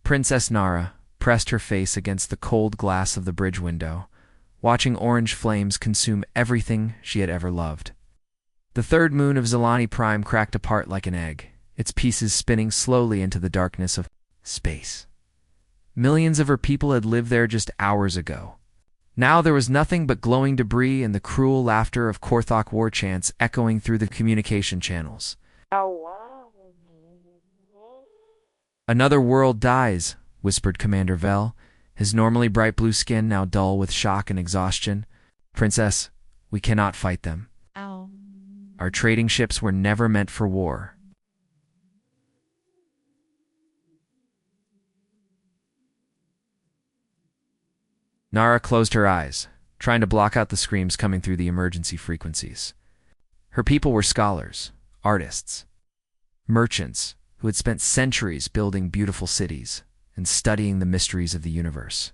Princess Nara pressed her face against the cold glass of the bridge window, watching orange flames consume everything she had ever loved. The third moon of Zilani Prime cracked apart like an egg, its pieces spinning slowly into the darkness of space. Millions of her people had lived there just hours ago. Now there was nothing but glowing debris and the cruel laughter of Korthok war chants echoing through the communication channels. "Another world dies," whispered Commander Vel, his normally bright blue skin now dull with shock and exhaustion. "Princess, we cannot fight them. Our trading ships were never meant for war." Nara closed her eyes, trying to block out the screams coming through the emergency frequencies. Her people were scholars, artists, merchants who had spent centuries building beautiful cities and studying the mysteries of the universe.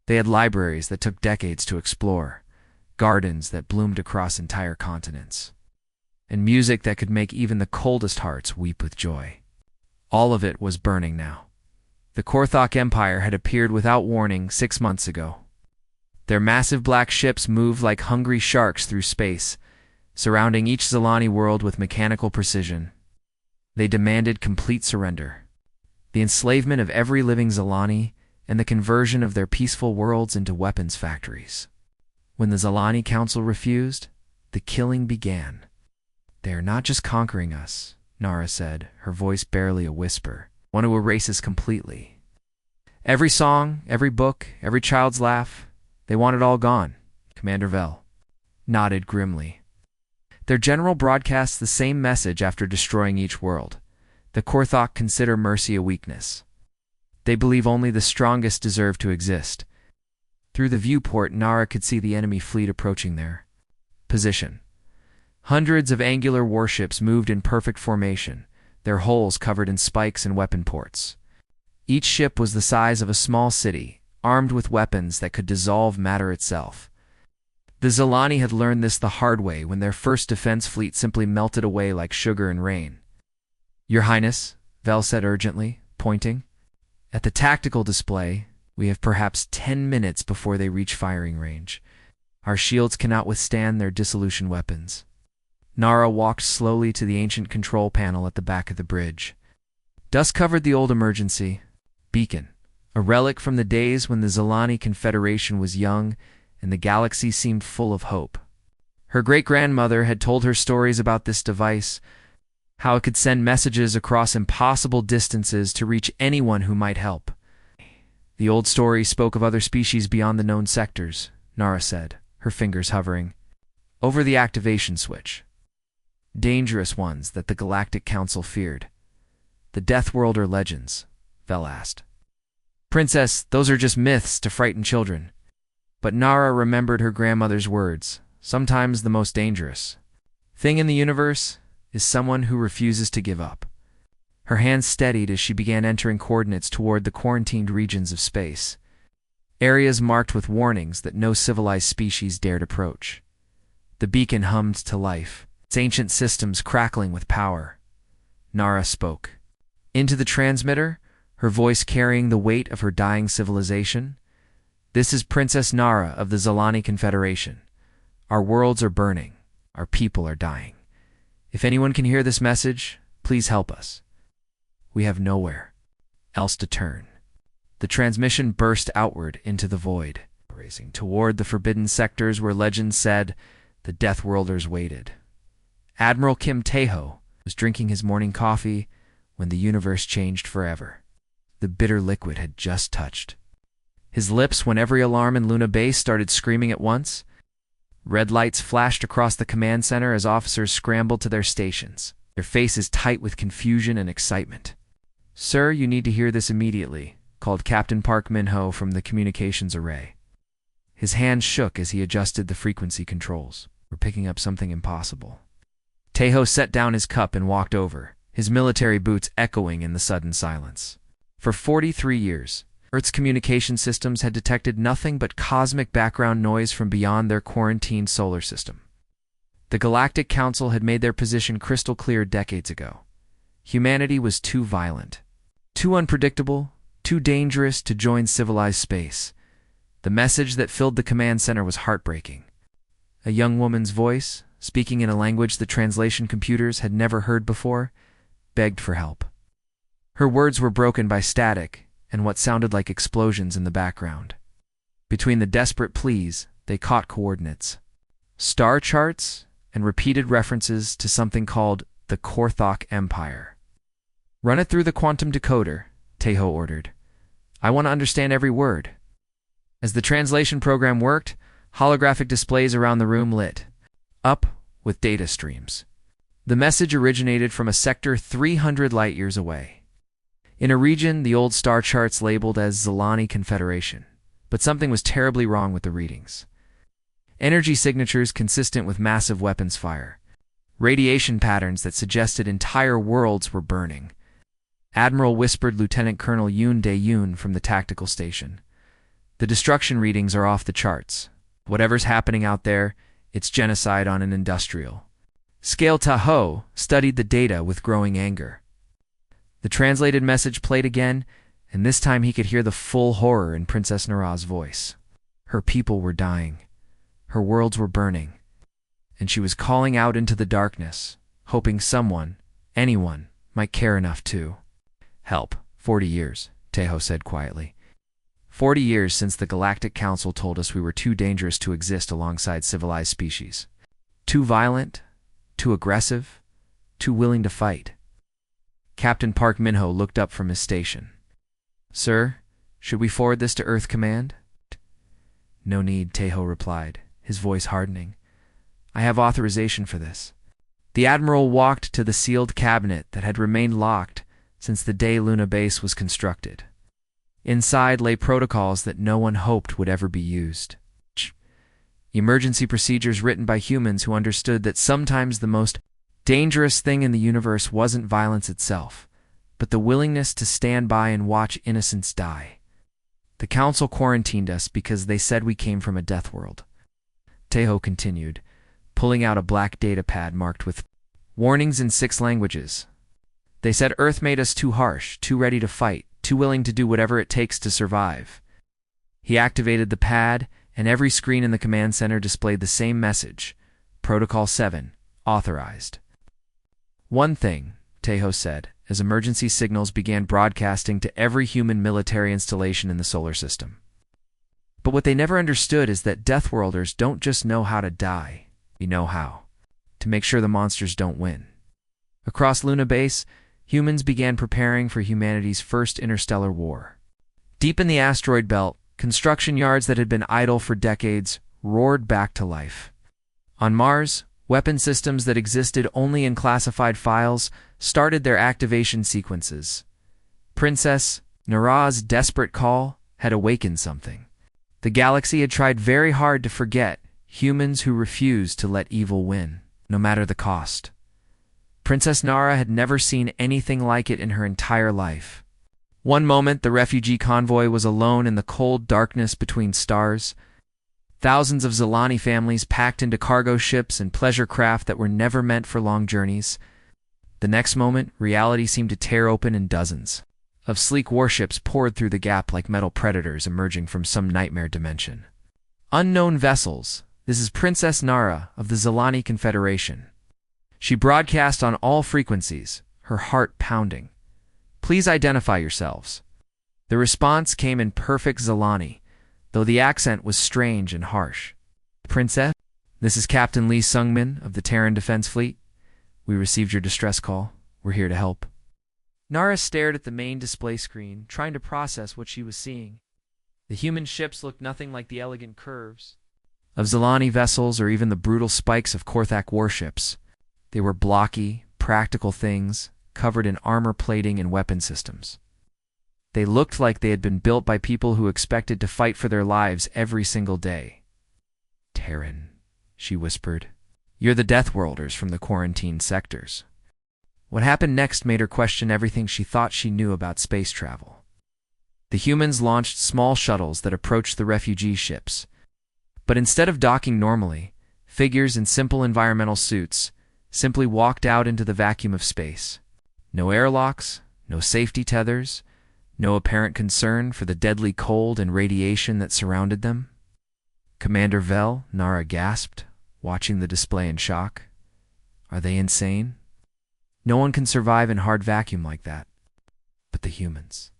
They had libraries that took decades to explore, gardens that bloomed across entire continents, and music that could make even the coldest hearts weep with joy. All of it was burning now. The Korthok Empire had appeared without warning 6 months ago. Their massive black ships moved like hungry sharks through space, surrounding each Zilani world with mechanical precision. They demanded complete surrender, the enslavement of every living Zilani, and the conversion of their peaceful worlds into weapons factories. When the Zilani Council refused, the killing began. "They are not just conquering us," Nara said, her voice barely a whisper. "Want to erase us completely. Every song, every book, every child's laugh, they want it all gone." Commander Vel nodded grimly. Their general broadcasts the same message after destroying each world. The Korthok consider mercy a weakness. They believe only the strongest deserve to exist. Through the viewport, Nara could see the enemy fleet approaching their position. Hundreds of angular warships moved in perfect formation, their hulls covered in spikes and weapon ports. Each ship was the size of a small city, armed with weapons that could dissolve matter itself. The Zilani had learned this the hard way when their first defense fleet simply melted away like sugar in rain. "Your Highness," Vel said urgently, pointing. "At the tactical display, we have perhaps 10 minutes before they reach firing range. Our shields cannot withstand their dissolution weapons." Nara walked slowly to the ancient control panel at the back of the bridge. Dust covered the old emergency beacon, a relic from the days when the Zilani Confederation was young and the galaxy seemed full of hope. Her great-grandmother had told her stories about this device, how it could send messages across impossible distances to reach anyone who might help. "The old story spoke of other species beyond the known sectors," Nara said, her fingers hovering over the activation switch. "Dangerous ones that the Galactic Council feared." "The Deathworlder legends?" Vel asked. "Princess, those are just myths to frighten children." But Nara remembered her grandmother's words. Sometimes the most dangerous thing in the universe is someone who refuses to give up. Her hands steadied as she began entering coordinates toward the quarantined regions of space, areas marked with warnings that no civilized species dared approach. The beacon hummed to life, its ancient systems crackling with power. Nara spoke into the transmitter, her voice carrying the weight of her dying civilization. "This is Princess Nara of the Zilani Confederation. Our worlds are burning. Our people are dying. If anyone can hear this message, please help us. We have nowhere else to turn." The transmission burst outward into the void, racing toward the forbidden sectors where legends said the Deathworlders waited. Admiral Kim Taeho was drinking his morning coffee when the universe changed forever. The bitter liquid had just touched his lips when every alarm in Luna Base started screaming at once. Red lights flashed across the command center as officers scrambled to their stations, their faces tight with confusion and excitement. "Sir, you need to hear this immediately," called Captain Park Min-ho from the communications array. His hands shook as he adjusted the frequency controls. "We're picking up something impossible." Taeho set down his cup and walked over, his military boots echoing in the sudden silence. For 43 years, Earth's communication systems had detected nothing but cosmic background noise from beyond their quarantined solar system. The Galactic Council had made their position crystal clear decades ago. Humanity was too violent, too unpredictable, too dangerous to join civilized space. The message that filled the command center was heartbreaking. A young woman's voice, speaking in a language the translation computers had never heard before, begged for help. Her words were broken by static and what sounded like explosions in the background. Between the desperate pleas, they caught coordinates, star charts, and repeated references to something called the Korthok Empire. "Run it through the quantum decoder," Tejo ordered. "I want to understand every word." As the translation program worked, holographic displays around the room lit up with data streams. The message originated from a sector 300 light-years away. In a region the old star charts labeled as Zilani Confederation, but something was terribly wrong with the readings. Energy signatures consistent with massive weapons fire. Radiation patterns that suggested entire worlds were burning. Admiral whispered Lieutenant Colonel Yoon Dae-yoon from the tactical station. "The destruction readings are off the charts. Whatever's happening out there, it's genocide on an industrial." Scale Tahoe studied the data with growing anger. The translated message played again, and this time he could hear the full horror in Princess Nara's voice. Her people were dying. Her worlds were burning. And she was calling out into the darkness, hoping someone, anyone, might care enough to help. 40 years, Tejo said quietly. 40 years since the Galactic Council told us we were too dangerous to exist alongside civilized species. Too violent, too aggressive, too willing to fight. Captain Park Minho looked up from his station. "Sir, should we forward this to Earth Command?" "No need," Tejo replied, his voice hardening. "I have authorization for this." The Admiral walked to the sealed cabinet that had remained locked since the day Luna Base was constructed. Inside lay protocols that no one hoped would ever be used. Emergency procedures written by humans who understood that sometimes the most dangerous thing in the universe wasn't violence itself, but the willingness to stand by and watch innocents die. The Council quarantined us because they said we came from a death world. Tejo continued, pulling out a black data pad marked with warnings in 6 languages. "They said Earth made us too harsh, too ready to fight, too willing to do whatever it takes to survive." He activated the pad, and every screen in the command center displayed the same message: Protocol 7, authorized. "One thing," Tejo said, as emergency signals began broadcasting to every human military installation in the solar system. But what they never understood is that Deathworlders don't just know how to die, we know how to make sure the monsters don't win. Across Luna Base, humans began preparing for humanity's first interstellar war. Deep in the asteroid belt, construction yards that had been idle for decades roared back to life. On Mars, weapon systems that existed only in classified files started their activation sequences. Princess Nara's desperate call had awakened something. The galaxy had tried very hard to forget humans who refused to let evil win, no matter the cost. Princess Nara had never seen anything like it in her entire life. One moment, the refugee convoy was alone in the cold darkness between stars. Thousands of Zilani families packed into cargo ships and pleasure craft that were never meant for long journeys. The next moment, reality seemed to tear open in dozens of sleek warships poured through the gap like metal predators emerging from some nightmare dimension. Unknown vessels. This is Princess Nara of the Zilani Confederation. She broadcast on all frequencies, her heart pounding. "Please identify yourselves." The response came in perfect Zilani, though the accent was strange and harsh. "Princess, this is Captain Lee Sungmin of the Terran Defense Fleet. We received your distress call. We're here to help." Nara stared at the main display screen, trying to process what she was seeing. The human ships looked nothing like the elegant curves of Zilani vessels or even the brutal spikes of Korthak warships. They were blocky, practical things, covered in armor plating and weapon systems. They looked like they had been built by people who expected to fight for their lives every single day. "Terran," she whispered. "You're the Deathworlders from the quarantined sectors." What happened next made her question everything she thought she knew about space travel. The humans launched small shuttles that approached the refugee ships. But instead of docking normally, figures in simple environmental suits simply walked out into the vacuum of space. No airlocks, no safety tethers, No apparent concern for the deadly cold and radiation that surrounded them. Commander Vel, Nara gasped, watching the display in shock. Are they insane? No one can survive in hard vacuum like that. But the humans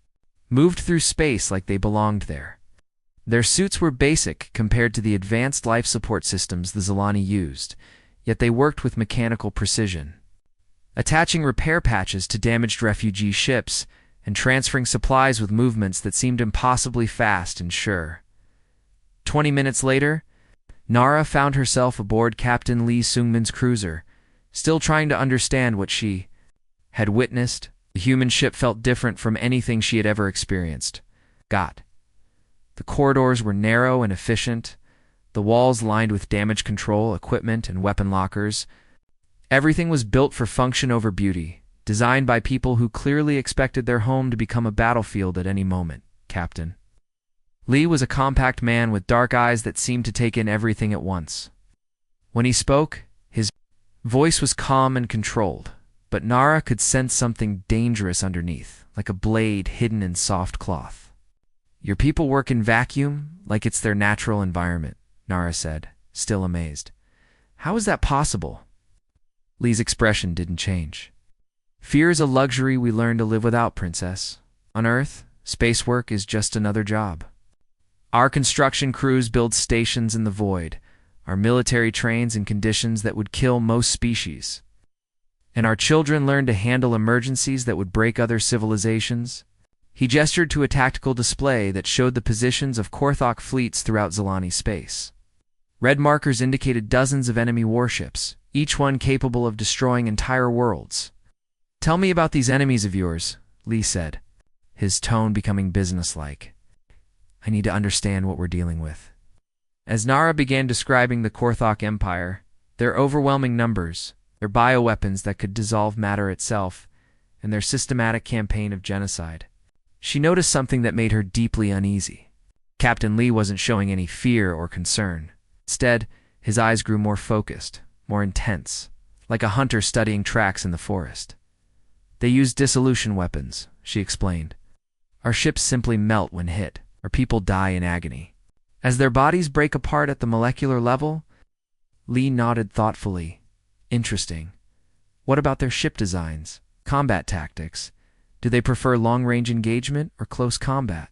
moved through space like they belonged there. Their suits were basic compared to the advanced life support systems the Zilani used, yet they worked with mechanical precision, attaching repair patches to damaged refugee ships and transferring supplies with movements that seemed impossibly fast and sure. 20 minutes later, Nara found herself aboard Captain Lee Sungmin's cruiser, still trying to understand what she had witnessed. The human ship felt different from anything she had ever experienced. The corridors were narrow and efficient, the walls lined with damage control, equipment, and weapon lockers. Everything was built for function over beauty, designed by people who clearly expected their home to become a battlefield at any moment. Captain Lee was a compact man with dark eyes that seemed to take in everything at once. When he spoke, his voice was calm and controlled, but Nara could sense something dangerous underneath, like a blade hidden in soft cloth. Your people work in vacuum, like it's their natural environment, Nara said, still amazed. How is that possible? Lee's expression didn't change. Fear is a luxury we learn to live without, Princess. On Earth, space work is just another job. Our construction crews build stations in the void, our military trains in conditions that would kill most species, and our children learn to handle emergencies that would break other civilizations. He gestured to a tactical display that showed the positions of Korthok fleets throughout Zilani space. Red markers indicated dozens of enemy warships, each one capable of destroying entire worlds. Tell me about these enemies of yours, Lee said, his tone becoming businesslike. I need to understand what we're dealing with. As Nara began describing the Korthok Empire, their overwhelming numbers, their bioweapons that could dissolve matter itself, and their systematic campaign of genocide, she noticed something that made her deeply uneasy. Captain Lee wasn't showing any fear or concern. Instead, his eyes grew more focused, more intense, like a hunter studying tracks in the forest. They use dissolution weapons, she explained. Our ships simply melt when hit, or people die in agony. As their bodies break apart at the molecular level, Lee nodded thoughtfully. Interesting. What about their ship designs, combat tactics? Do they prefer long-range engagement or close combat?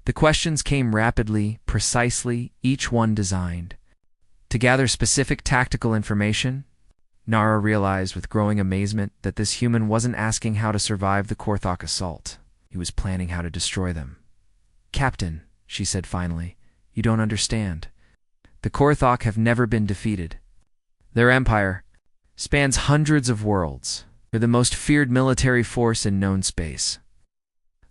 The questions came rapidly, precisely, each one designed to gather specific tactical information. Nara realized with growing amazement that this human wasn't asking how to survive the Korthok assault. He was planning how to destroy them. Captain, she said finally, you don't understand. The Korthok have never been defeated. Their empire spans hundreds of worlds. They're the most feared military force in known space.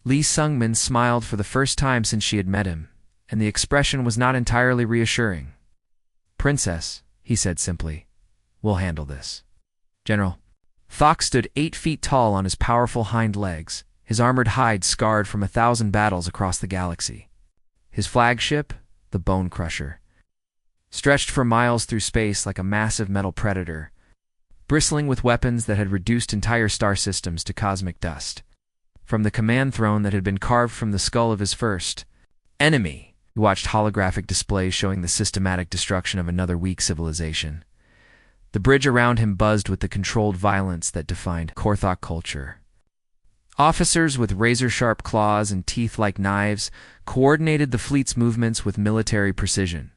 Lee Sungmin smiled for the first time since she had met him, and the expression was not entirely reassuring. Princess, he said simply, we'll handle this. General. Thok stood 8 feet tall on his powerful hind legs, his armored hide scarred from 1,000 battles across the galaxy. His flagship, the Bone Crusher, stretched for miles through space like a massive metal predator, bristling with weapons that had reduced entire star systems to cosmic dust. From the command throne that had been carved from the skull of his first enemy, he watched holographic displays showing the systematic destruction of another weak civilization. The bridge around him buzzed with the controlled violence that defined Korthok culture. Officers with razor-sharp claws and teeth like knives coordinated the fleet's movements with military precision.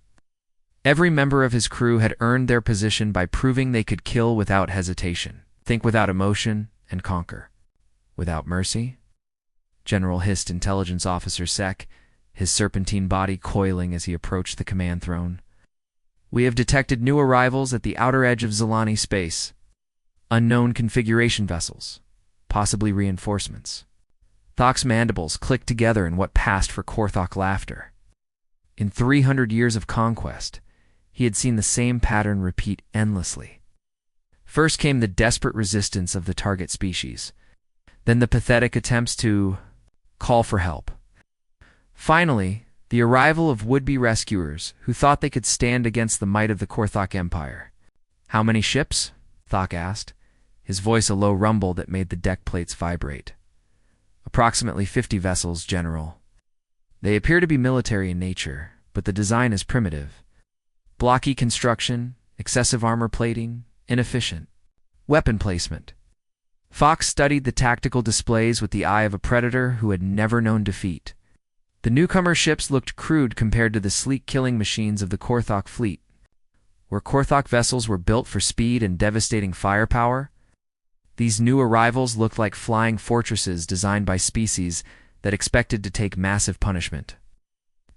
Every member of his crew had earned their position by proving they could kill without hesitation, think without emotion, and conquer without mercy. General hissed Intelligence Officer Sek, his serpentine body coiling as he approached the command throne. We have detected new arrivals at the outer edge of Zilani space. Unknown configuration vessels, possibly reinforcements. Thok's mandibles clicked together in what passed for Korthok laughter. In 300 years of conquest, he had seen the same pattern repeat endlessly. First came the desperate resistance of the target species, then the pathetic attempts to call for help. Finally, the arrival of would-be rescuers who thought they could stand against the might of the Korthok Empire. How many ships? Thok asked, his voice a low rumble that made the deck plates vibrate. Approximately 50 vessels, General. They appear to be military in nature, but the design is primitive. Blocky construction, excessive armor plating, inefficient. Weapon placement. Fox studied the tactical displays with the eye of a predator who had never known defeat. The newcomer ships looked crude compared to the sleek killing machines of the Korthok fleet. Where Korthok vessels were built for speed and devastating firepower, these new arrivals looked like flying fortresses designed by species that expected to take massive punishment.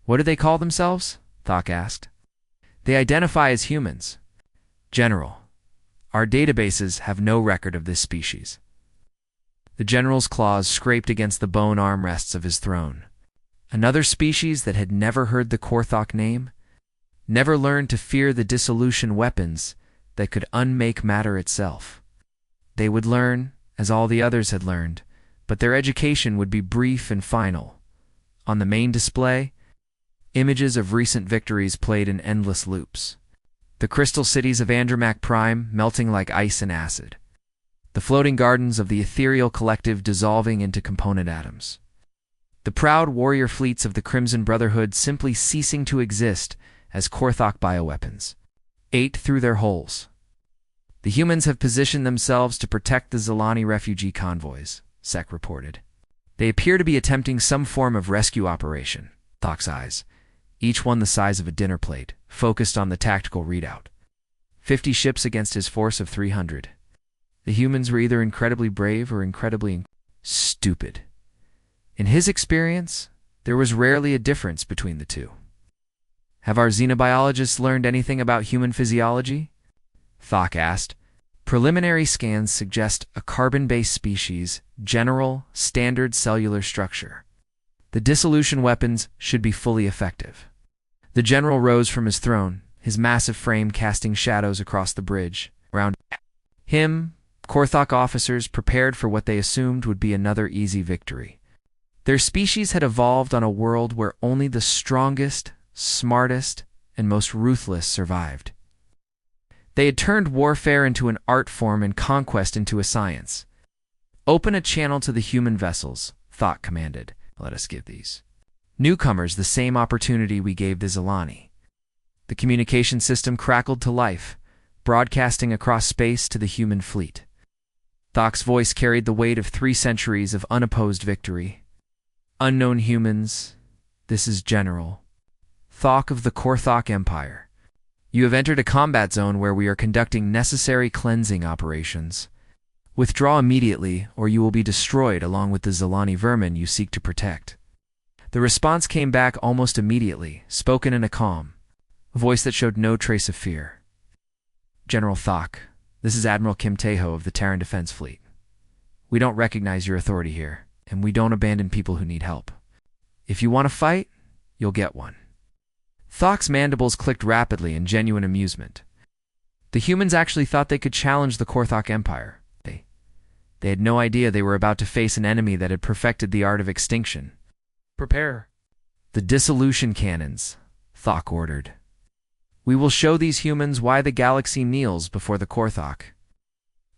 "What do they call themselves?" Thok asked. "They identify as humans. General, our databases have no record of this species." The general's claws scraped against the bone armrests of his throne. Another species that had never heard the Korthok name, never learned to fear the dissolution weapons that could unmake matter itself. They would learn, as all the others had learned, but their education would be brief and final. On the main display, images of recent victories played in endless loops. The crystal cities of Andromac Prime melting like ice and acid. The floating gardens of the ethereal collective dissolving into component atoms. The proud warrior fleets of the Crimson Brotherhood simply ceasing to exist as Korthok bioweapons ate through their holes. "The humans have positioned themselves to protect the Zilani refugee convoys," Sek reported. "They appear to be attempting some form of rescue operation." Thok's eyes, each one the size of a dinner plate, focused on the tactical readout. 50 ships against his force of 300. The humans were either incredibly brave or incredibly stupid. In his experience, there was rarely a difference between the two. "Have our xenobiologists learned anything about human physiology?" Thok asked. "Preliminary scans suggest a carbon-based species, general, standard cellular structure. The dissolution weapons should be fully effective." The general rose from his throne, his massive frame casting shadows across the bridge. Around him, Korthok officers prepared for what they assumed would be another easy victory. Their species had evolved on a world where only the strongest, smartest, and most ruthless survived. They had turned warfare into an art form and conquest into a science. "Open a channel to the human vessels," Thok commanded. "Let us give these newcomers the same opportunity we gave the Zilani." The communication system crackled to life, broadcasting across space to the human fleet. Thok's voice carried the weight of 3 centuries of unopposed victory. "Unknown humans, this is General Thok of the Korthok Empire. You have entered a combat zone where we are conducting necessary cleansing operations. Withdraw immediately, or you will be destroyed along with the Zilani vermin you seek to protect." The response came back almost immediately, spoken in a calm, voice that showed no trace of fear. "General Thok, this is Admiral Kim Taeho of the Terran Defense Fleet. We don't recognize your authority here, and we don't abandon people who need help. If you want to fight, you'll get one." Thok's mandibles clicked rapidly in genuine amusement. The humans actually thought they could challenge the Korthok Empire. They had no idea they were about to face an enemy that had perfected the art of extinction. "Prepare the dissolution cannons," Thok ordered. "We will show these humans why the galaxy kneels before the Korthok."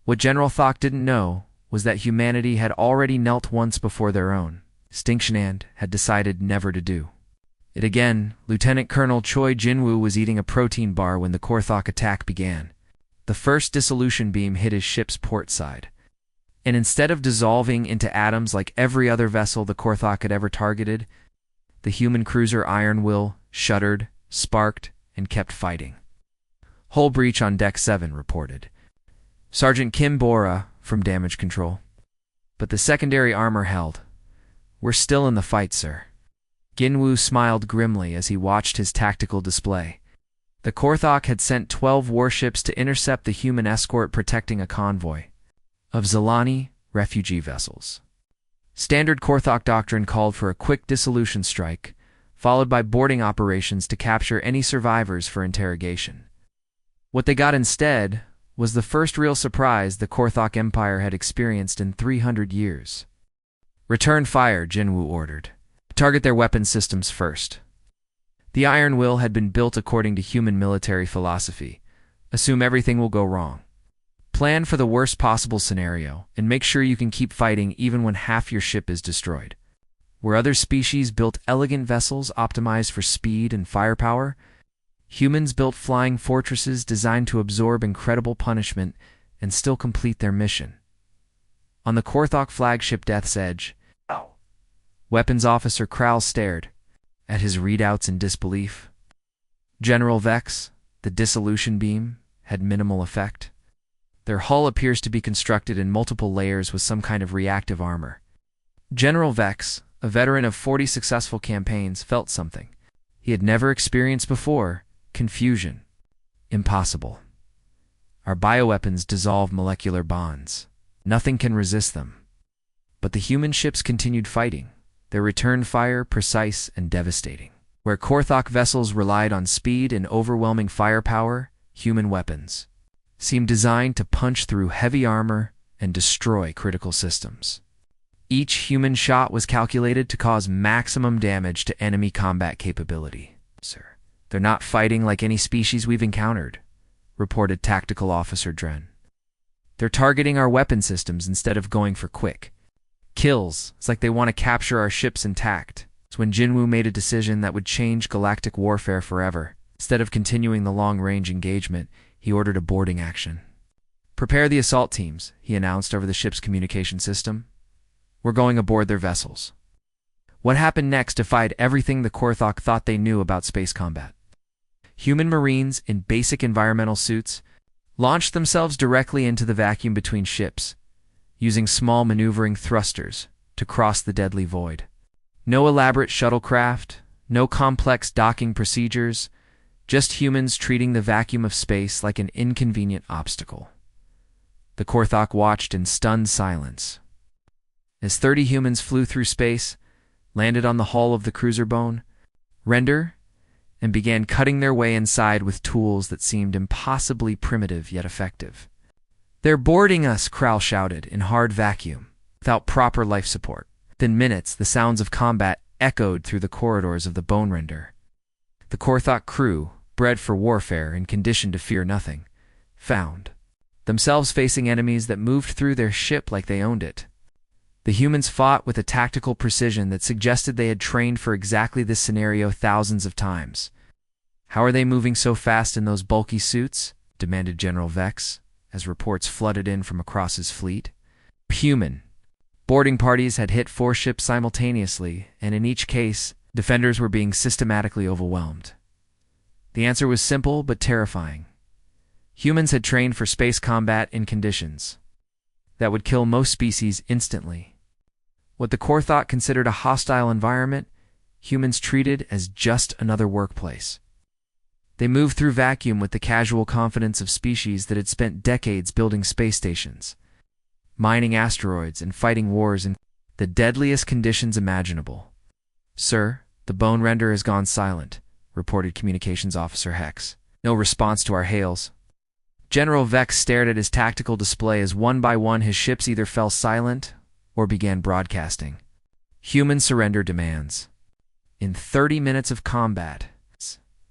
What General Thok didn't know was that humanity had already knelt once before their own. Extinction had decided never to do it again. Lieutenant Colonel Choi Jinwoo was eating a protein bar when the Korthok attack began. The first dissolution beam hit his ship's port side, and instead of dissolving into atoms like every other vessel the Korthok had ever targeted, the human cruiser Iron Will shuddered, sparked, and kept fighting. "Hull breach on Deck 7, reported Sergeant Kim Bora from Damage Control. "But the secondary armor held. We're still in the fight, sir." Ginwoo smiled grimly as he watched his tactical display. The Korthok had sent 12 warships to intercept the human escort protecting a convoy of Zilani refugee vessels. Standard Korthok doctrine called for a quick dissolution strike, followed by boarding operations to capture any survivors for interrogation. What they got instead was the first real surprise the Korthok Empire had experienced in 300 years. "Return fire," Jinwoo ordered. "Target their weapon systems first." The Iron Will had been built according to human military philosophy. Assume everything will go wrong. Plan for the worst possible scenario, and make sure you can keep fighting even when half your ship is destroyed. Where other species built elegant vessels optimized for speed and firepower, humans built flying fortresses designed to absorb incredible punishment and still complete their mission. On the Korthok flagship Death's Edge, Weapons Officer Kral stared at his readouts in disbelief. General Vex, the dissolution beam, had minimal effect. Their hull appears to be constructed in multiple layers with some kind of reactive armor. General Vex, a veteran of 40 successful campaigns, felt something he had never experienced before: confusion. Impossible. Our bioweapons dissolve molecular bonds. Nothing can resist them. But the human ships continued fighting, their return fire precise and devastating. Where Korthok vessels relied on speed and overwhelming firepower, human weapons seemed designed to punch through heavy armor and destroy critical systems. Each human shot was calculated to cause maximum damage to enemy combat capability. "Sir, they're not fighting like any species we've encountered," reported Tactical Officer Dren. "They're targeting our weapon systems instead of going for quick kills. It's like they want to capture our ships intact." It's when Jinwoo made a decision that would change galactic warfare forever. Instead of continuing the long-range engagement, he ordered a boarding action. "Prepare the assault teams," he announced over the ship's communication system. "We're going aboard their vessels." What happened next defied everything the Korthok thought they knew about space combat. Human Marines in basic environmental suits launched themselves directly into the vacuum between ships, using small maneuvering thrusters to cross the deadly void. No elaborate shuttlecraft, no complex docking procedures, just humans treating the vacuum of space like an inconvenient obstacle. The Korthok watched in stunned silence as 30 humans flew through space, landed on the hull of the cruiser Bone Render, and began cutting their way inside with tools that seemed impossibly primitive yet effective. "They're boarding us," Kral shouted in hard vacuum, without proper life support. Within minutes, the sounds of combat echoed through the corridors of the Bone Render. The Korthok crew, bred for warfare and conditioned to fear nothing, found themselves facing enemies that moved through their ship like they owned it. The humans fought with a tactical precision that suggested they had trained for exactly this scenario thousands of times. "How are they moving so fast in those bulky suits?" demanded General Vex, as reports flooded in from across his fleet. Human boarding parties had hit 4 ships simultaneously, and in each case, defenders were being systematically overwhelmed. The answer was simple but terrifying. Humans had trained for space combat in conditions that would kill most species instantly. What the Korthok considered a hostile environment, humans treated as just another workplace. They moved through vacuum with the casual confidence of species that had spent decades building space stations, mining asteroids, and fighting wars in the deadliest conditions imaginable. "Sir, the Bone Render has gone silent," reported Communications Officer Hex. "No response to our hails." General Vex stared at his tactical display as one by one his ships either fell silent or began broadcasting human surrender demands. In 30 minutes of combat,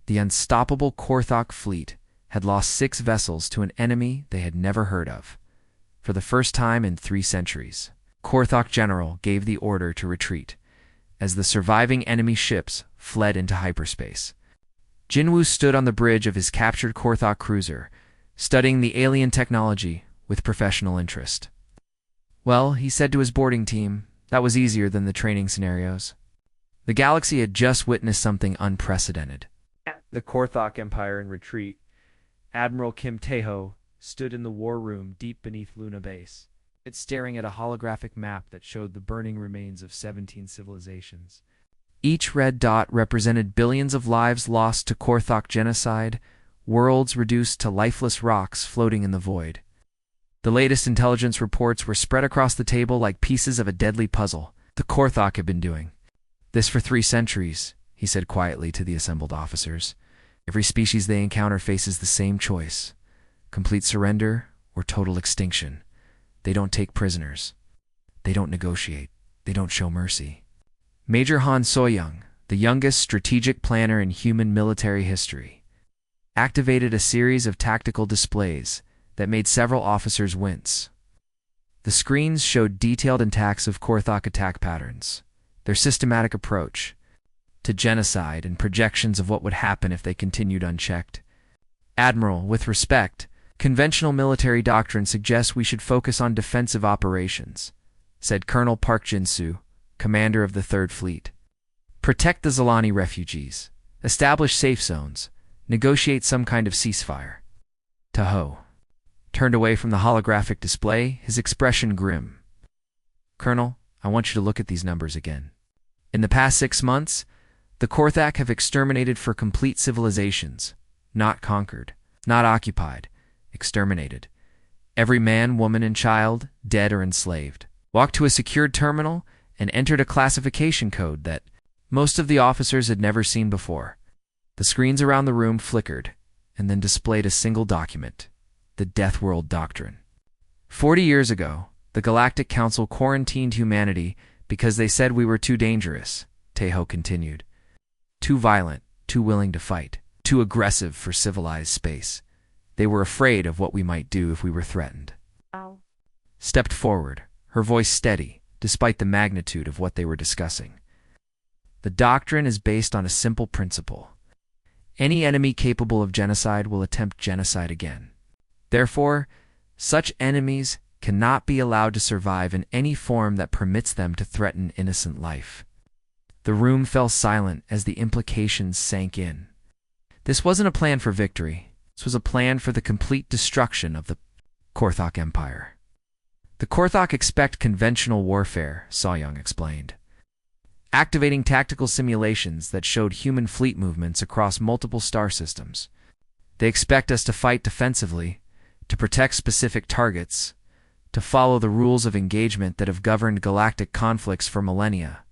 the unstoppable Korthok fleet had lost 6 vessels to an enemy they had never heard of. For the first time in 3 centuries, Korthok General gave the order to retreat as the surviving enemy ships fled into hyperspace. Jinwoo stood on the bridge of his captured Korthok cruiser, studying the alien technology with professional interest. "Well," he said to his boarding team, "that was easier than the training scenarios." The galaxy had just witnessed something unprecedented. The Korthok Empire in retreat. Admiral Kim Taeho stood in the war room deep beneath Luna Base. It's staring at a holographic map that showed the burning remains of 17 civilizations. Each red dot represented billions of lives lost to Korthok genocide, worlds reduced to lifeless rocks floating in the void. The latest intelligence reports were spread across the table like pieces of a deadly puzzle. The Korthok had been doing this for 3 centuries, he said quietly to the assembled officers. Every species they encounter faces the same choice: complete surrender or total extinction. They don't take prisoners. They don't negotiate. They don't show mercy. Major Han Soyoung, the youngest strategic planner in human military history, activated a series of tactical displays that made several officers wince. The screens showed detailed attacks of Korthok attack patterns, their systematic approach to genocide, and projections of what would happen if they continued unchecked. "Admiral, with respect, conventional military doctrine suggests we should focus on defensive operations," said Colonel Park Jin-soo, commander of the 3rd Fleet. "Protect the Zalani refugees, establish safe zones, negotiate some kind of ceasefire." Tahoe turned away from the holographic display, his expression grim. "Colonel, I want you to look at these numbers again. In the past 6 months, the Korthak have exterminated for complete civilizations, not conquered, not occupied, exterminated. Every man, woman, and child, dead or enslaved, walked to a secured terminal and entered a classification code that most of the officers had never seen before." The screens around the room flickered and then displayed a single document: the Deathworld Doctrine. 40 years ago, the Galactic Council quarantined humanity because they said we were too dangerous, Tahoe continued. Too violent, too willing to fight, too aggressive for civilized space. They were afraid of what we might do if we were threatened. Ow. Stepped forward, her voice steady, despite the magnitude of what they were discussing. "The doctrine is based on a simple principle. Any enemy capable of genocide will attempt genocide again. Therefore, such enemies cannot be allowed to survive in any form that permits them to threaten innocent life." The room fell silent as the implications sank in. This wasn't a plan for victory. This was a plan for the complete destruction of the Korthok Empire. "The Korthok expect conventional warfare," Soyoung explained, activating tactical simulations that showed human fleet movements across multiple star systems. "They expect us to fight defensively, to protect specific targets, to follow the rules of engagement that have governed galactic conflicts for millennia."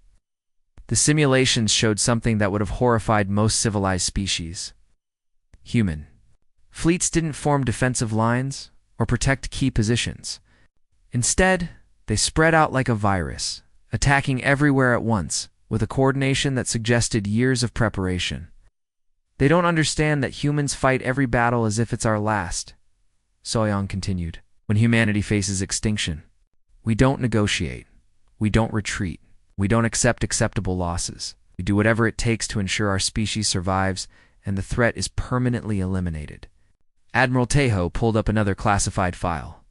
The simulations showed something that would have horrified most civilized species. Human fleets didn't form defensive lines or protect key positions. Instead, they spread out like a virus, attacking everywhere at once, with a coordination that suggested years of preparation. "They don't understand that humans fight every battle as if it's our last," Soyoung continued. "When humanity faces extinction, we don't negotiate, we don't retreat, we don't accept acceptable losses. We do whatever it takes to ensure our species survives and the threat is permanently eliminated." Admiral Tahoe pulled up another classified file,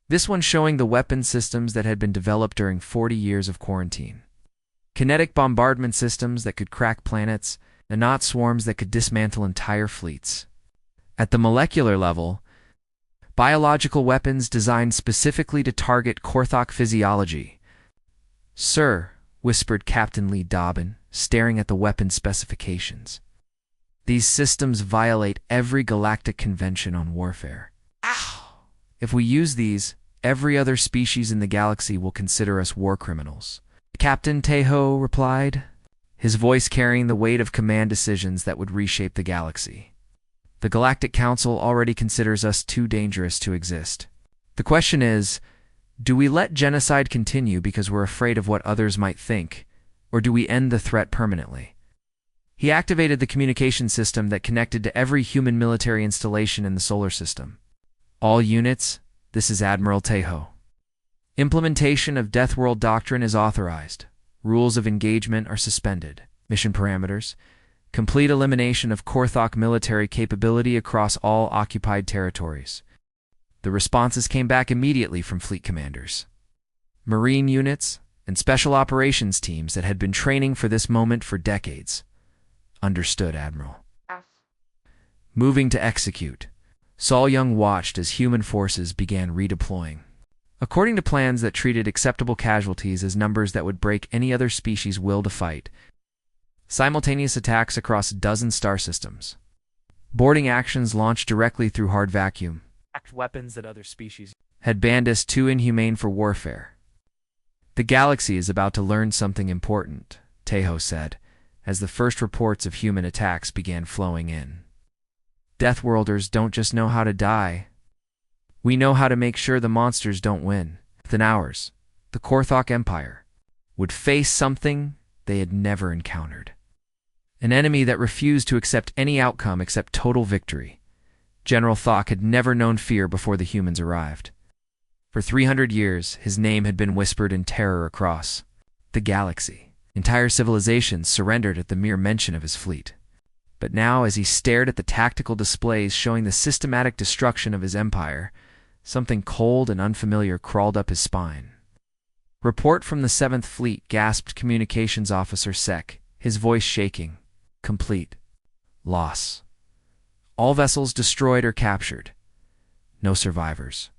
this one showing the weapon systems that had been developed during 40 years of quarantine. Kinetic bombardment systems that could crack planets, and not swarms that could dismantle entire fleets. At the molecular level, biological weapons designed specifically to target Korthok physiology. "Sir," whispered Captain Lee Dobbin, staring at the weapon specifications, "these systems violate every galactic convention on warfare. Ow! If we use these, every other species in the galaxy will consider us war criminals." Captain Tahoe replied, his voice carrying the weight of command decisions that would reshape the galaxy. "The Galactic Council already considers us too dangerous to exist. The question is, do we let genocide continue because we're afraid of what others might think, or do we end the threat permanently?" He activated the communication system that connected to every human military installation in the solar system. "All units, this is Admiral Tahoe. Implementation of Deathworld Doctrine is authorized. Rules of engagement are suspended. Mission parameters: complete elimination of Korthok military capability across all occupied territories." The responses came back immediately from fleet commanders, Marine units, and special operations teams that had been training for this moment for decades. "Understood, Admiral." Moving to execute, Soyoung watched as human forces began redeploying. According to plans that treated acceptable casualties as numbers that would break any other species' will to fight. Simultaneous attacks across a dozen star systems. Boarding actions launched directly through hard vacuum. Weapons that other species had banned us too inhumane for warfare. "The galaxy is about to learn something important," Tahoe said, as the first reports of human attacks began flowing in. "Deathworlders don't just know how to die. We know how to make sure the monsters don't win." Within hours, the Korthok Empire would face something they had never encountered. An enemy that refused to accept any outcome except total victory. General Thok had never known fear before the humans arrived. For 300 years, his name had been whispered in terror across the galaxy. Entire civilizations surrendered at the mere mention of his fleet. But now, as he stared at the tactical displays showing the systematic destruction of his empire, something cold and unfamiliar crawled up his spine. "Report from the 7th Fleet," gasped Communications Officer Sek, his voice shaking. "Complete. Loss. All vessels destroyed or captured. No survivors."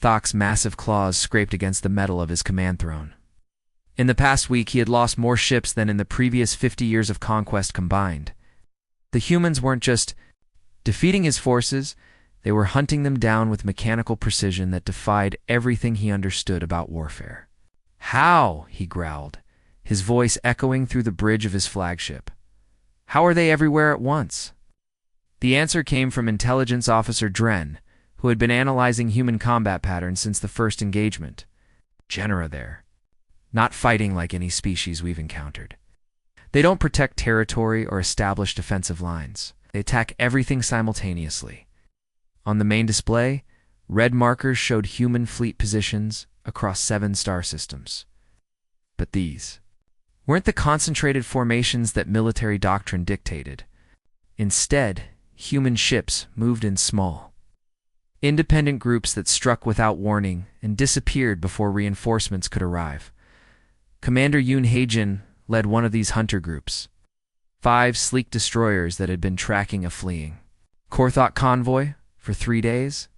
Thok's massive claws scraped against the metal of his command throne. In the past week, he had lost more ships than in the previous 50 years of conquest combined. The humans weren't just defeating his forces, they were hunting them down with mechanical precision that defied everything he understood about warfare. "How?" he growled, his voice echoing through the bridge of his flagship. "How are they everywhere at once?" The answer came from Intelligence Officer Dren, who had been analyzing human combat patterns since the first engagement. "Genera there. Not fighting like any species we've encountered. They don't protect territory or establish defensive lines. They attack everything simultaneously." On the main display, red markers showed human fleet positions across 7 star systems. But these weren't the concentrated formations that military doctrine dictated. Instead, human ships moved in small, independent groups that struck without warning and disappeared before reinforcements could arrive. Commander Yoon Haejin led one of these hunter groups. 5 sleek destroyers that had been tracking a fleeing Korthok convoy for 3 days.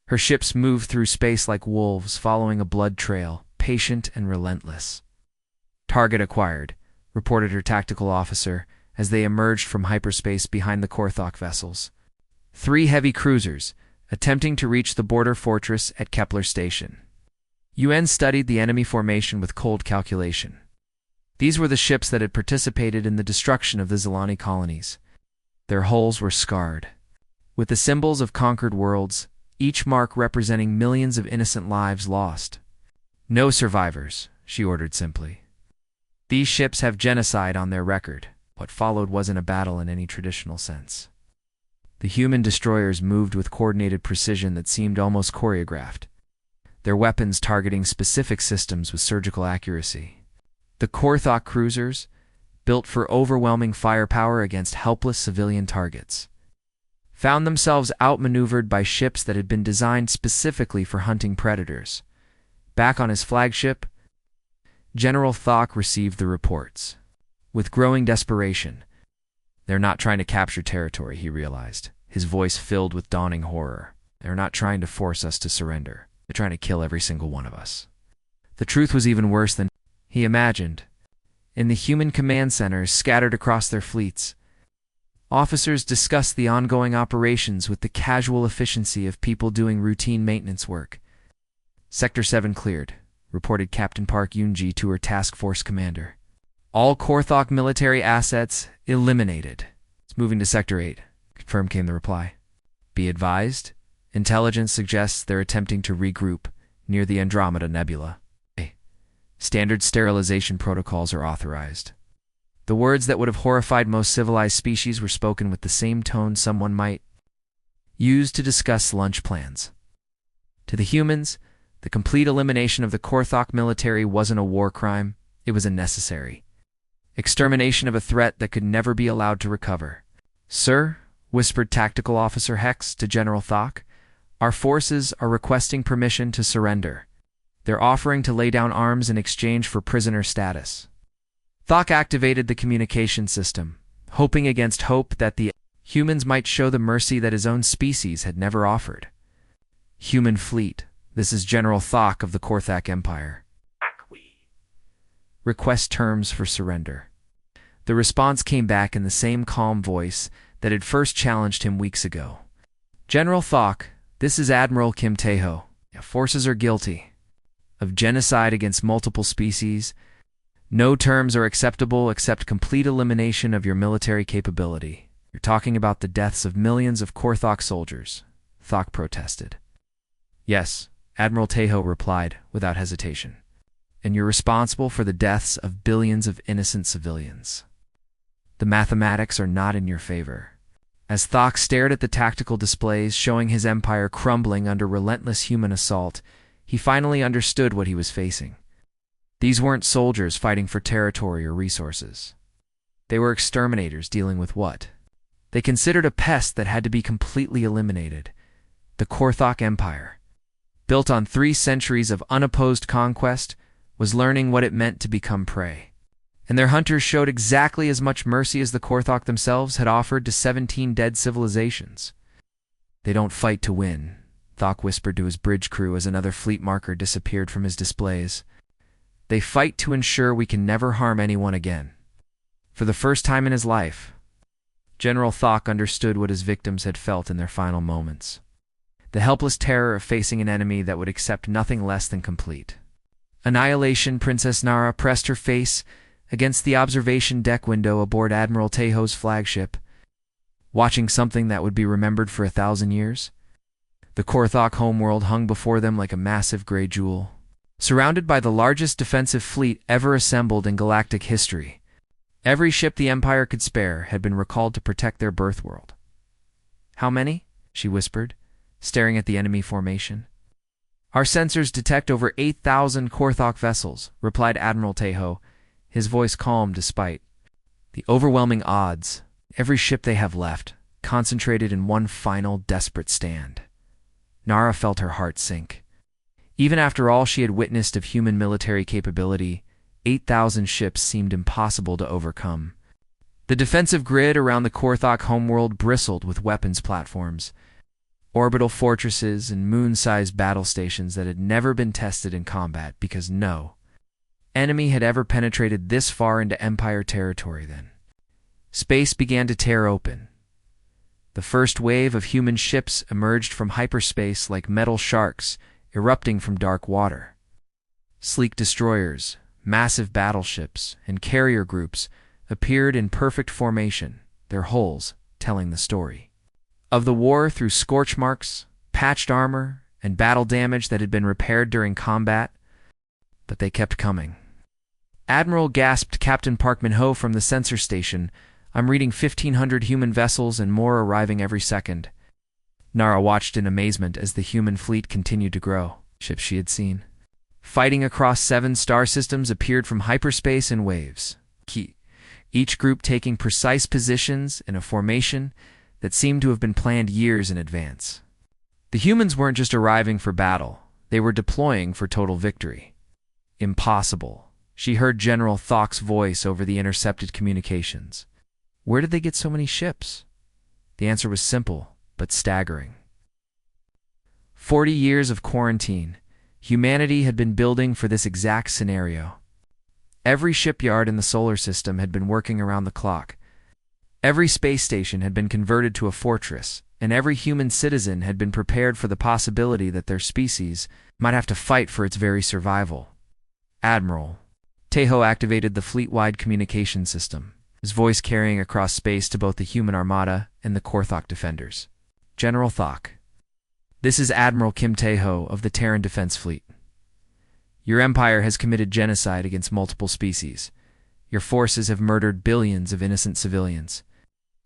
Her ships moved through space like wolves, following a blood trail, patient and relentless. "Target acquired," reported her tactical officer as they emerged from hyperspace behind the Korthok vessels. 3 heavy cruisers, attempting to reach the border fortress at Kepler Station. UN studied the enemy formation with cold calculation. These were the ships that had participated in the destruction of the Zilani colonies. Their hulls were scarred, with the symbols of conquered worlds, each mark representing millions of innocent lives lost. "No survivors," she ordered simply. "These ships have genocide on their record." What followed wasn't a battle in any traditional sense. The human destroyers moved with coordinated precision that seemed almost choreographed, their weapons targeting specific systems with surgical accuracy. The Korthok cruisers, built for overwhelming firepower against helpless civilian targets, found themselves outmaneuvered by ships that had been designed specifically for hunting predators. Back on his flagship, General Thok received the reports. With growing desperation, "They're not trying to capture territory," he realized, his voice filled with dawning horror. "They're not trying to force us to surrender. They're trying to kill every single one of us." The truth was even worse than he imagined. In the human command centers scattered across their fleets, officers discussed the ongoing operations with the casual efficiency of people doing routine maintenance work. "Sector 7 cleared," reported Captain Park Yoon-ji to her task force commander. "All Korthok military assets eliminated." "It's moving to Sector 8, confirmed came the reply. "Be advised, intelligence suggests they're attempting to regroup near the Andromeda Nebula. Standard sterilization protocols are authorized." The words that would have horrified most civilized species were spoken with the same tone someone might use to discuss lunch plans. To the humans, the complete elimination of the Korthok military wasn't a war crime, it was a necessary extermination of a threat that could never be allowed to recover. "Sir," whispered Tactical Officer Hex to General Thok, "our forces are requesting permission to surrender. They're offering to lay down arms in exchange for prisoner status." Thok activated the communication system, hoping against hope that the humans might show the mercy that his own species had never offered. "Human fleet, this is General Thok of the Korthak Empire. Request terms for surrender." The response came back in the same calm voice that had first challenged him weeks ago. "General Thok, this is Admiral Kim Tae-ho. Forces are guilty of genocide against multiple species. No terms are acceptable except complete elimination of your military capability. You're talking about the deaths of millions of Korthok soldiers," Thok protested. "Yes," Admiral Tae-ho replied without hesitation. "And you're responsible for the deaths of billions of innocent civilians. The mathematics are not in your favor." As Thok stared at the tactical displays showing his empire crumbling under relentless human assault, he finally understood what he was facing. These weren't soldiers fighting for territory or resources. They were exterminators dealing with what they considered a pest that had to be completely eliminated: the Korthok Empire. Built on 3 centuries of unopposed conquest, was learning what it meant to become prey. And their hunters showed exactly as much mercy as the Korthok themselves had offered to 17 dead civilizations. "They don't fight to win," Thok whispered to his bridge crew as another fleet marker disappeared from his displays. "They fight to ensure we can never harm anyone again." For the first time in his life, General Thok understood what his victims had felt in their final moments. The helpless terror of facing an enemy that would accept nothing less than complete annihilation. Princess Nara pressed her face against the observation deck window aboard Admiral Taeho's flagship, watching something that would be remembered for 1,000 years. The Korthok homeworld hung before them like a massive gray jewel, surrounded by the largest defensive fleet ever assembled in galactic history. Every ship the Empire could spare had been recalled to protect their birth world. "How many?" she whispered, staring at the enemy formation. "Our sensors detect over 8,000 Korthok vessels," replied Admiral Taeho, his voice calm despite the overwhelming odds. "Every ship they have left, concentrated in one final desperate stand." Nara felt her heart sink. Even after all she had witnessed of human military capability, 8,000 ships seemed impossible to overcome. The defensive grid around the Korthok homeworld bristled with weapons platforms, orbital fortresses, and moon-sized battle stations that had never been tested in combat because no enemy had ever penetrated this far into Empire territory then. Space began to tear open. The first wave of human ships emerged from hyperspace like metal sharks erupting from dark water. Sleek destroyers, massive battleships, and carrier groups appeared in perfect formation, their hulls telling the story of the war through scorch marks, patched armor, and battle damage that had been repaired during combat. But they kept coming. "Admiral," gasped Captain Park Min-ho from the sensor station, "I'm reading 1,500 human vessels and more arriving every second." Nara watched in amazement as the human fleet continued to grow. Ships she had seen fighting across 7 star systems appeared from hyperspace in waves, each group taking precise positions in a formation that seemed to have been planned years in advance. The humans weren't just arriving for battle, they were deploying for total victory. "Impossible," she heard General Thok's voice over the intercepted communications. Where did they get so many ships? The answer was simple, but staggering. 40 years of quarantine. Humanity had been building for this exact scenario. Every shipyard in the solar system had been working around the clock. Every space station had been converted to a fortress, and every human citizen had been prepared for the possibility that their species might have to fight for its very survival. "Admiral." Taeho activated the fleet-wide communication system, his voice carrying across space to both the human armada and the Korthok defenders. "General Thok, this is Admiral Kim Taeho of the Terran Defense Fleet. Your empire has committed genocide against multiple species. Your forces have murdered billions of innocent civilians.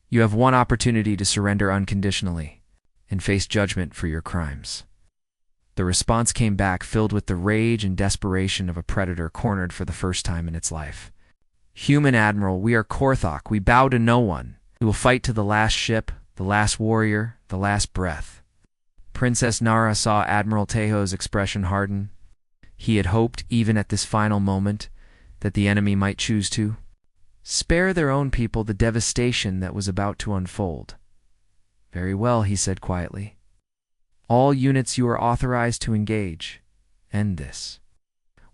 You have one opportunity to surrender unconditionally and face judgment for your crimes." The response came back filled with the rage and desperation of a predator cornered for the first time in its life. "Human Admiral, we are Korthok. We bow to no one. We will fight to the last ship, the last warrior, the last breath." Princess Nara saw Admiral Taeho's expression harden. He had hoped, even at this final moment, that the enemy might choose to spare their own people the devastation that was about to unfold. "Very well," he said quietly. "All units, you are authorized to engage. End this."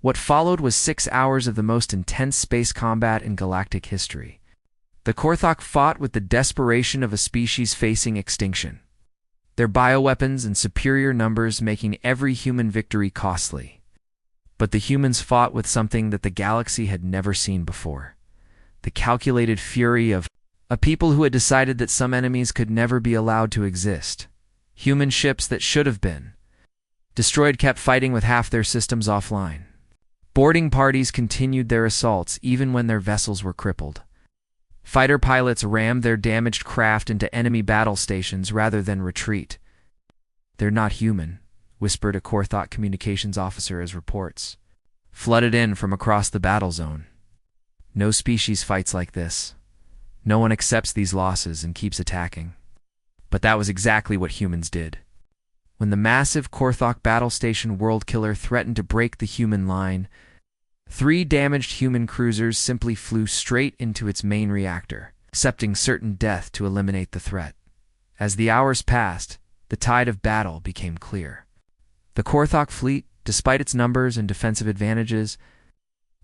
What followed was 6 hours of the most intense space combat in galactic history. The Korthok fought with the desperation of a species facing extinction, their bioweapons and superior numbers making every human victory costly. But the humans fought with something that the galaxy had never seen before: the calculated fury of a people who had decided that some enemies could never be allowed to exist. Human ships that should have been destroyed kept fighting with half their systems offline. Boarding parties continued their assaults even when their vessels were crippled. Fighter pilots rammed their damaged craft into enemy battle stations rather than retreat. "They're not human," whispered a Korthok communications officer as reports flooded in from across the battle zone. "No species fights like this. No one accepts these losses and keeps attacking." But that was exactly what humans did. When the massive Korthok battle station World Killer threatened to break the human line, 3 damaged human cruisers simply flew straight into its main reactor, accepting certain death to eliminate the threat. As the hours passed, the tide of battle became clear. The Korthok fleet, despite its numbers and defensive advantages,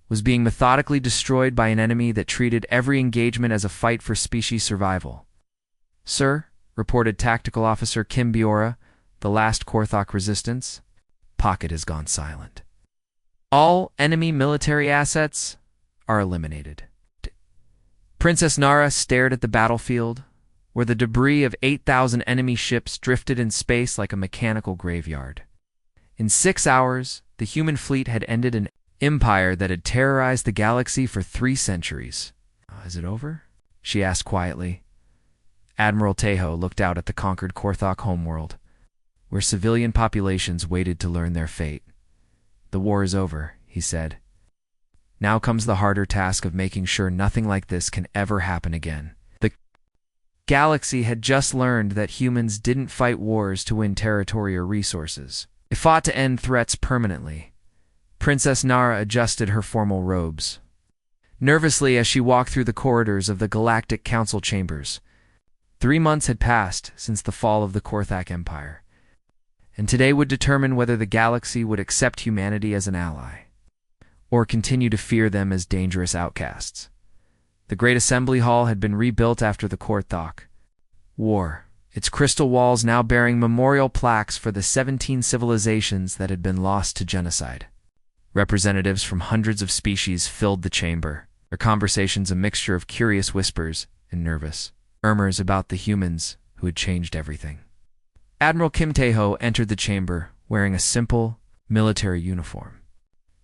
was being methodically destroyed by an enemy that treated every engagement as a fight for species survival. "Sir," reported Tactical Officer Kim Biora, the last Korthok resistance, "Pocket has gone silent. All enemy military assets are eliminated." Princess Nara stared at the battlefield, where the debris of 8,000 enemy ships drifted in space like a mechanical graveyard. In 6 hours, the human fleet had ended an empire that had terrorized the galaxy for 3 centuries. "Is it over?" she asked quietly. Admiral Tejo looked out at the conquered Korthok homeworld, where civilian populations waited to learn their fate. "The war is over," he said. "Now comes the harder task of making sure nothing like this can ever happen again." The galaxy had just learned that humans didn't fight wars to win territory or resources. They fought to end threats permanently. Princess Nara adjusted her formal robes nervously as she walked through the corridors of the Galactic Council chambers. 3 months had passed since the fall of the Korthak Empire, and today would determine whether the galaxy would accept humanity as an ally, or continue to fear them as dangerous outcasts. The Great Assembly Hall had been rebuilt after the Korthok War, its crystal walls now bearing memorial plaques for the 17 civilizations that had been lost to genocide. Representatives from hundreds of species filled the chamber, their conversations a mixture of curious whispers and nervous murmurs about the humans who had changed everything. Admiral Kim Tae-ho entered the chamber wearing a simple military uniform.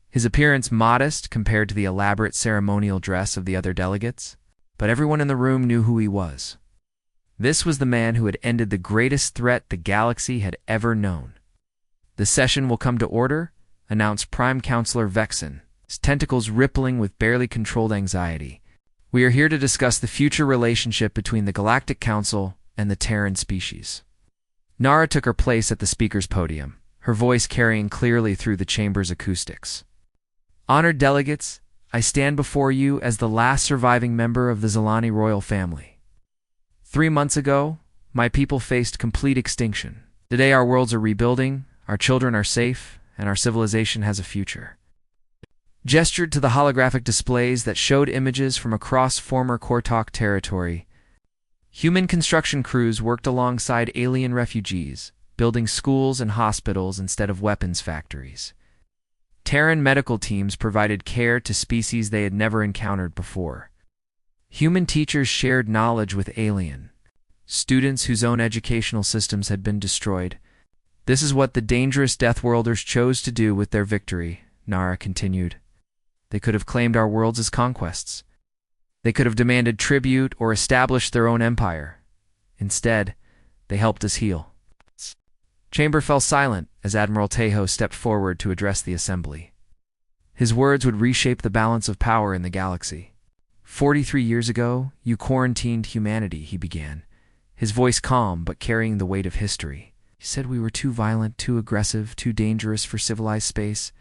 His appearance modest compared to the elaborate ceremonial dress of the other delegates, but everyone in the room knew who he was. This was the man who had ended the greatest threat the galaxy had ever known. "The session will come to order," announced Prime Counselor Vexen, his tentacles rippling with barely controlled anxiety. "We are here to discuss the future relationship between the Galactic Council and the Terran species." Nara took her place at the speaker's podium, her voice carrying clearly through the chamber's acoustics. "Honored delegates, I stand before you as the last surviving member of the Zelani royal family. 3 months ago, my people faced complete extinction. Today our worlds are rebuilding, our children are safe, and our civilization has a future." Gestured to the holographic displays that showed images from across former Korthok territory. Human construction crews worked alongside alien refugees, building schools and hospitals instead of weapons factories. Terran medical teams provided care to species they had never encountered before. Human teachers shared knowledge with alien students whose own educational systems had been destroyed. "This is what the dangerous Deathworlders chose to do with their victory," Nara continued. "They could have claimed our worlds as conquests. They could have demanded tribute or established their own empire. Instead, they helped us heal." Chamber fell silent as Admiral Tejo stepped forward to address the assembly. His words would reshape the balance of power in the galaxy. 43 years ago, you quarantined humanity," he began, his voice calm but carrying the weight of history. "You said we were too violent, too aggressive, too dangerous for civilized space.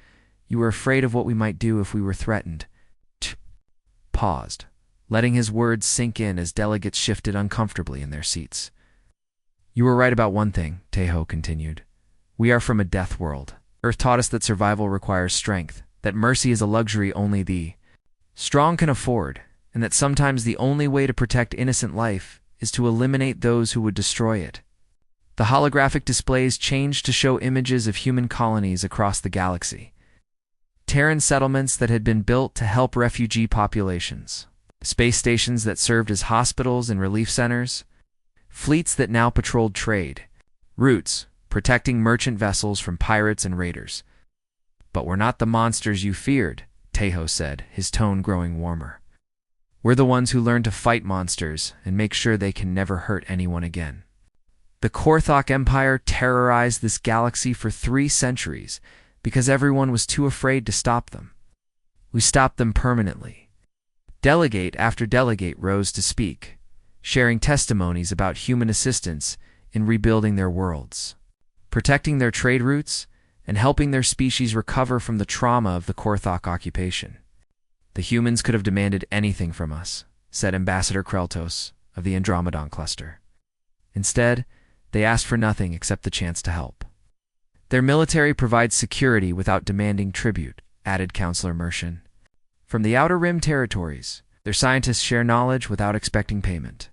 You were afraid of what we might do if we were threatened." Paused, letting his words sink in as delegates shifted uncomfortably in their seats. "You were right about one thing," Tejo continued. "We are from a death world. Earth taught us that survival requires strength, that mercy is a luxury only the strong can afford, and that sometimes the only way to protect innocent life is to eliminate those who would destroy it." The holographic displays changed to show images of human colonies across the galaxy. Terran settlements that had been built to help refugee populations, space stations that served as hospitals and relief centers, fleets that now patrolled trade routes, protecting merchant vessels from pirates and raiders. "But we're not the monsters you feared," Tejo said, his tone growing warmer. We're the ones who learn to fight monsters and make sure they can never hurt anyone again. The Korthok Empire terrorized this galaxy for 3 centuries because everyone was too afraid to stop them. We stopped them permanently. Delegate after delegate rose to speak, sharing testimonies about human assistance in rebuilding their worlds, protecting their trade routes, and helping their species recover from the trauma of the Korthok occupation. The humans could have demanded anything from us, said Ambassador Kreltos of the Andromedon Cluster. Instead, they asked for nothing except the chance to help. Their military provides security without demanding tribute, added Counselor Mercian. From the Outer Rim territories, their scientists share knowledge without expecting payment.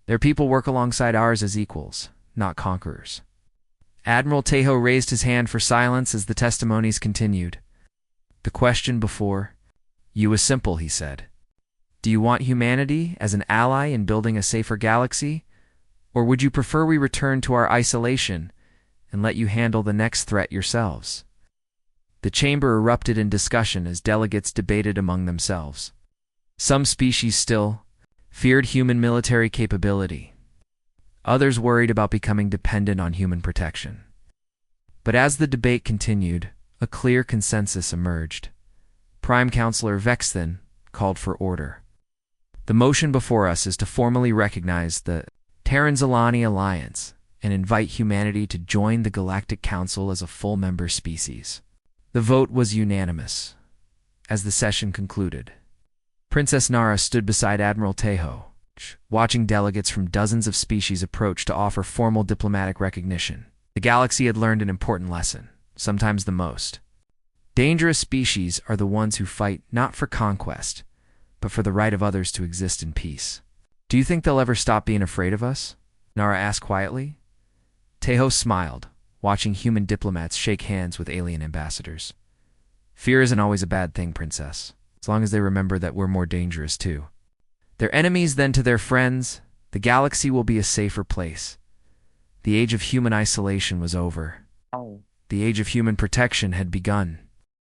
Their people work alongside ours as equals, not conquerors. Admiral Tejo raised his hand for silence as the testimonies continued. The question before you was simple, he said. Do you want humanity as an ally in building a safer galaxy? Or would you prefer we return to our isolation and let you handle the next threat yourselves? The chamber erupted in discussion as delegates debated among themselves. Some species still feared human military capability. Others worried about becoming dependent on human protection. But as the debate continued, a clear consensus emerged. Prime Counselor Vexthan called for order. The motion before us is to formally recognize the Terran-Zilani Alliance and invite humanity to join the Galactic Council as a full member species. The vote was unanimous. As the session concluded, Princess Nara stood beside Admiral Tejo, watching delegates from dozens of species approach to offer formal diplomatic recognition. The galaxy had learned an important lesson, sometimes the most. Dangerous species are the ones who fight not for conquest, but for the right of others to exist in peace. Do you think they'll ever stop being afraid of us? Nara asked quietly. Tejo smiled, watching human diplomats shake hands with alien ambassadors. Fear isn't always a bad thing, Princess, as long as they remember that we're more dangerous too. Their enemies then to their friends, the galaxy will be a safer place. The age of human isolation was over. The age of human protection had begun.